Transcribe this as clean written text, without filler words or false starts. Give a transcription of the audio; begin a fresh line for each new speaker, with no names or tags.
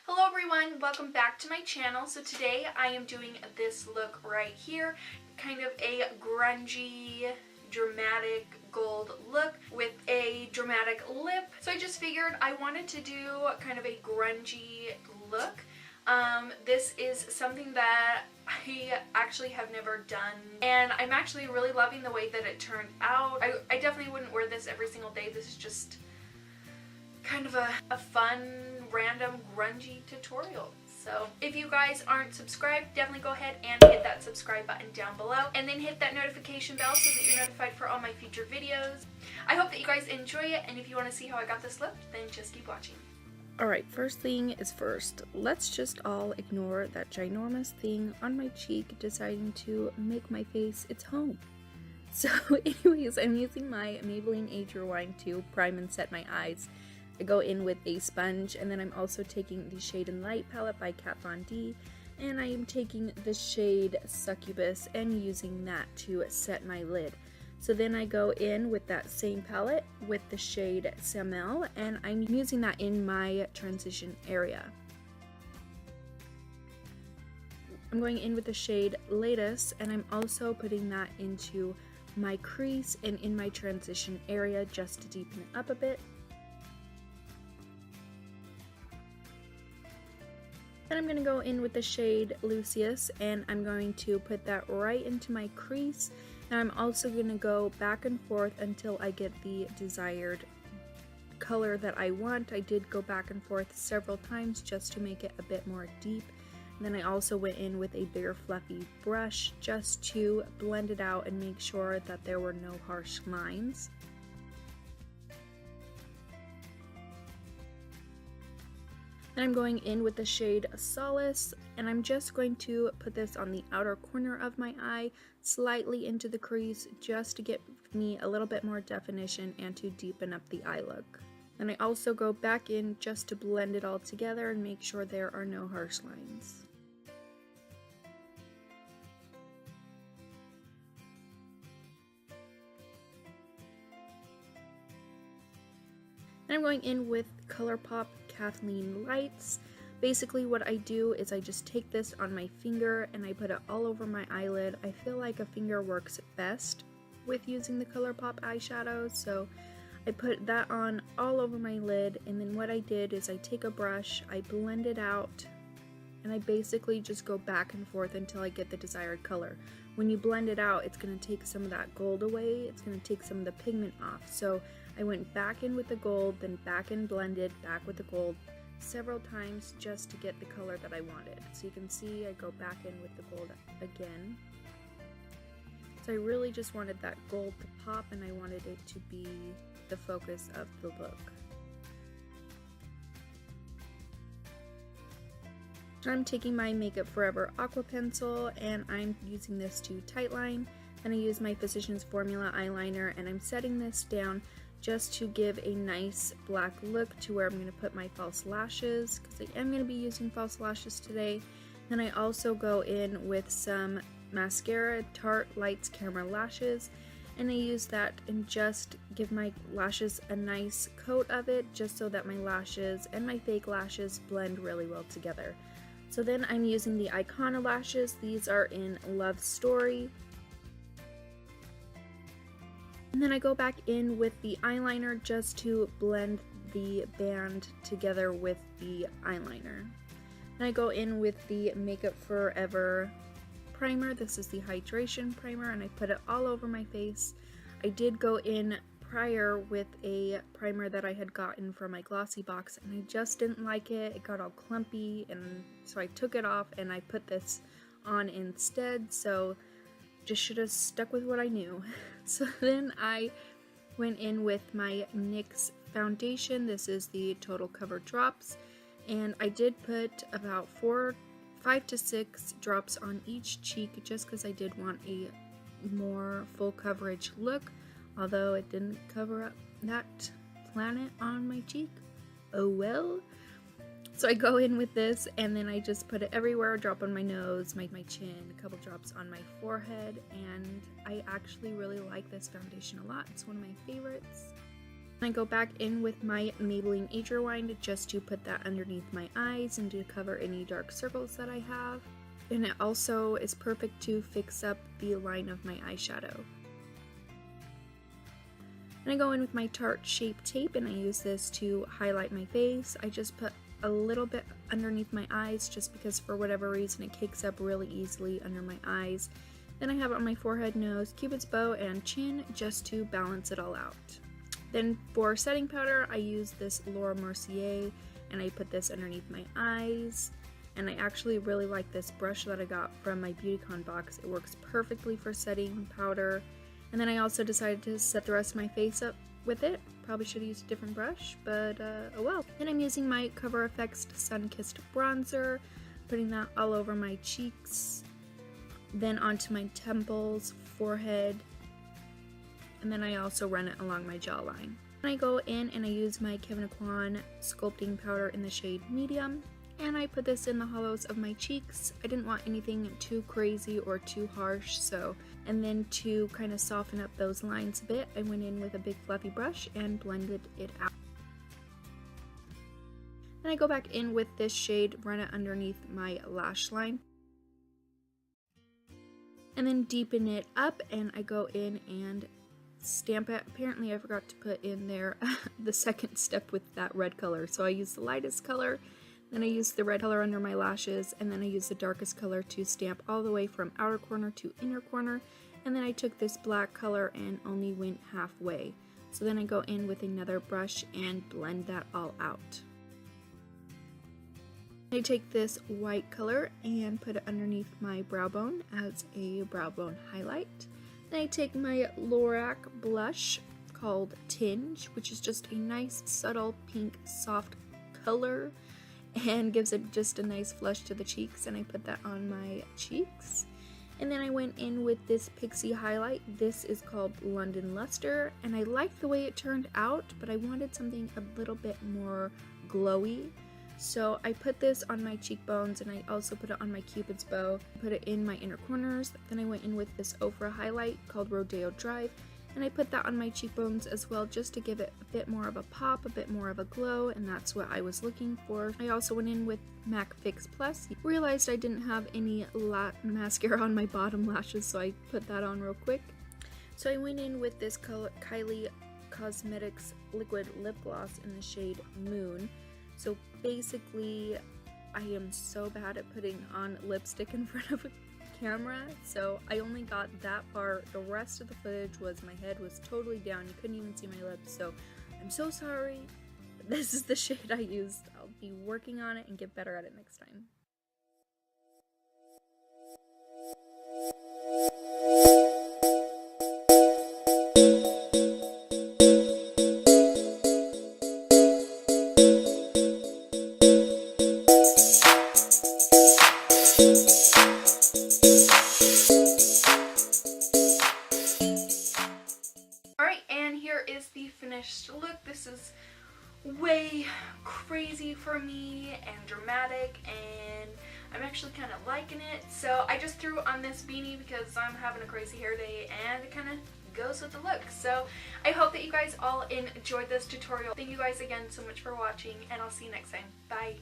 Hello everyone, welcome back to my channel. So today I am doing this look right here, kind of a grungy, dramatic gold look with a dramatic lip. So I just figured I wanted to do kind of a grungy look. This is something that I actually have never done, and I'm actually really loving the way that it turned out. I definitely wouldn't wear this every single day. This is just kind of a fun, random, grungy tutorial. So if you guys aren't subscribed, definitely go ahead and hit that subscribe button down below, and then hit that notification bell so that you're notified for all my future videos. I hope that you guys enjoy it, and if you want to see how I got this look, then just keep watching.
Alright, first thing is first. Let's just all ignore that ginormous thing on my cheek deciding to make my face its home. So anyways, I'm using my Maybelline Age Rewind to prime and set my eyes. I go in with a sponge, and then I'm also taking the Shade and Light palette by Kat Von D, and I am taking the shade Succubus and using that to set my lid. So then I go in with that same palette with the shade Samel, and I'm using that in my transition area. I'm going in with the shade Lattice, and I'm also putting that into my crease and in my transition area just to deepen it up a bit. Then I'm going to go in with the shade Lucius, and I'm going to put that right into my crease, and I'm also going to go back and forth until I get the desired color that I want. I did go back and forth several times just to make it a bit more deep, and then I also went in with a bigger fluffy brush just to blend it out and make sure that there were no harsh lines. Then I'm going in with the shade Solace, and I'm just going to put this on the outer corner of my eye, slightly into the crease, just to get me a little bit more definition and to deepen up the eye look. And I also go back in just to blend it all together and make sure there are no harsh lines. And I'm going in with ColourPop Kathleen Lights. Basically what I do is I just take this on my finger and I put it all over my eyelid. I feel like a finger works best with using the ColourPop eyeshadow, so I put that on all over my lid, and then what I did is I take a brush, I blend it out, and I basically just go back and forth until I get the desired color. When you blend it out, it's going to take some of that gold away, it's going to take some of the pigment off. So I went back in with the gold, then back and blended, back with the gold several times just to get the color that I wanted. So you can see I go back in with the gold again. So I really just wanted that gold to pop, and I wanted it to be the focus of the look. I'm taking my Makeup Forever Aqua Pencil, and I'm using this to tightline. Then I use my Physicians Formula eyeliner, and I'm setting this down just to give a nice black look to where I'm going to put my false lashes, because I am going to be using false lashes today. Then I also go in with some mascara, Tarte Lights Camera Lashes, and I use that and just give my lashes a nice coat of it, just so that my lashes and my fake lashes blend really well together. So then I'm using the Icona lashes. These are in Love Story. And then I go back in with the eyeliner just to blend the band together with the eyeliner. And I go in with the Makeup Forever primer. This is the hydration primer, and I put it all over my face. I did go in prior with a primer that I had gotten from my Glossy box, and I just didn't like it. It got all clumpy, and so I took it off and I put this on instead. So just should have stuck with what I knew. So then I went in with my Nyx Foundation. This is the Total Cover Drops, and I did put about 5 to 6 drops on each cheek just because I did want a more full coverage look, although it didn't cover up that planet on my cheek. Oh well. So I go in with this, and then I just put it everywhere, drop on my nose, my chin, a couple drops on my forehead, and I actually really like this foundation a lot. It's one of my favorites. I go back in with my Maybelline Age Rewind just to put that underneath my eyes and to cover any dark circles that I have. And it also is perfect to fix up the line of my eyeshadow. And I go in with my Tarte Shape Tape and I use this to highlight my face. I just put a little bit underneath my eyes just because for whatever reason it cakes up really easily under my eyes. Then I have it on my forehead, nose, cupid's bow, and chin just to balance it all out. Then for setting powder, I use this Laura Mercier and I put this underneath my eyes. And I actually really like this brush that I got from my BeautyCon box. It works perfectly for setting powder. And then I also decided to set the rest of my face up with it. Probably should have used a different brush, but oh well. Then I'm using my Cover FX Sun Kissed bronzer, putting that all over my cheeks, then onto my temples, forehead, and then I also run it along my jawline. Then I go in and I use my Kevyn Aucoin sculpting powder in the shade Medium, and I put this in the hollows of my cheeks. I didn't want anything too crazy or too harsh, and then to kind of soften up those lines a bit, I went in with a big fluffy brush and blended it out. Then I go back in with this shade, run it underneath my lash line, and then deepen it up, and I go in and stamp it. Apparently I forgot to put in there the second step with that red color, so I used the lightest color, then I used the red color under my lashes, and then I used the darkest color to stamp all the way from outer corner to inner corner, and then I took this black color and only went halfway. So then I go in with another brush and blend that all out. I take this white color and put it underneath my brow bone as a brow bone highlight. Then I take my Lorac blush called Tinge, which is just a nice subtle pink soft color and gives it just a nice flush to the cheeks, and I put that on my cheeks. And then I went in with this Pixie highlight. This is called London Luster, and I liked the way it turned out, but I wanted something a little bit more glowy. So I put this on my cheekbones, and I also put it on my cupid's bow, put it in my inner corners. Then I went in with this Ofra highlight called Rodeo Drive, and I put that on my cheekbones as well just to give it a bit more of a pop, a bit more of a glow, and that's what I was looking for. I also went in with MAC Fix Plus. Realized I didn't have any mascara on my bottom lashes, so I put that on real quick. So I went in with this Kylie Cosmetics liquid lip gloss in the shade Moon. So basically, I am so bad at putting on lipstick in front of a camera, so I only got that far. The rest of the footage was my head was totally down. You couldn't even see my lips, so I'm so sorry. But this is the shade I used. I'll be working on it and get better at it next time.
Look, this is way crazy for me and dramatic, and I'm actually kind of liking it. So I just threw on this beanie because I'm having a crazy hair day and it kind of goes with the look. So I hope that you guys all enjoyed this tutorial. Thank you guys again so much for watching, and I'll see you next time. Bye.